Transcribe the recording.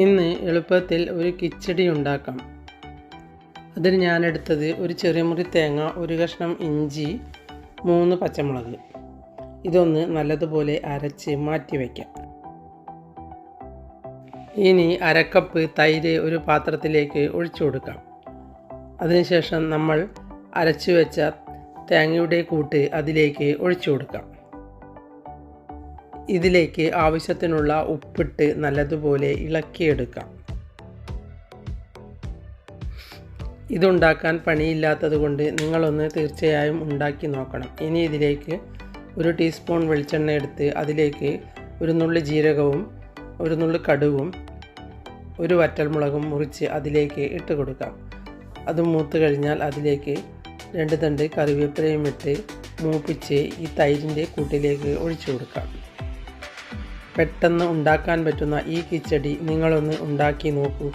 ഇന്ന് എളുപ്പത്തിൽ ഒരു കിച്ചടി ഉണ്ടാക്കാം. അതിന് ഞാനെടുത്തത് ഒരു ചെറിയ മുറി തേങ്ങ, ഒരു കഷ്ണം ഇഞ്ചി, 3 പച്ചമുളക്. ഇതൊന്ന് നല്ലതുപോലെ അരച്ച് മാറ്റി വയ്ക്കാം. ഇനി 1/2 കപ്പ് തൈര് ഒരു പാത്രത്തിലേക്ക് ഒഴിച്ചു കൊടുക്കാം. അതിനുശേഷം നമ്മൾ അരച്ചു വെച്ച തേങ്ങയുടെ കൂട്ട് അതിലേക്ക് ഒഴിച്ചു കൊടുക്കാം. ഇതിലേക്ക് ആവശ്യത്തിനുള്ള ഉപ്പിട്ട് നല്ലതുപോലെ ഇളക്കിയെടുക്കാം. ഇതുണ്ടാക്കാൻ പണിയില്ലാത്തത് കൊണ്ട് നിങ്ങളൊന്ന് തീർച്ചയായും ഉണ്ടാക്കി നോക്കണം. ഇനി ഇതിലേക്ക് 1 ടീസ്പൂൺ വെളിച്ചെണ്ണ എടുത്ത് അതിലേക്ക് ഒരു നുള്ളി ജീരകവും ഒരു നുള്ളി കടുകും 1 വറ്റൽമുളകും മുറിച്ച് അതിലേക്ക് ഇട്ട് കൊടുക്കാം. അത് മൂത്ത് കഴിഞ്ഞാൽ അതിലേക്ക് 2 തണ്ട് കറിവേപ്പിലയും ഇട്ട് മൂപ്പിച്ച് ഈ തൈരിൻ്റെ കൂട്ടിലേക്ക് ഒഴിച്ചു കൊടുക്കാം. പെട്ടെന്ന് ഉണ്ടാക്കാൻ പറ്റുന്ന ഈ കിച്ചടി നിങ്ങളൊന്ന് ഉണ്ടാക്കി നോക്കൂ.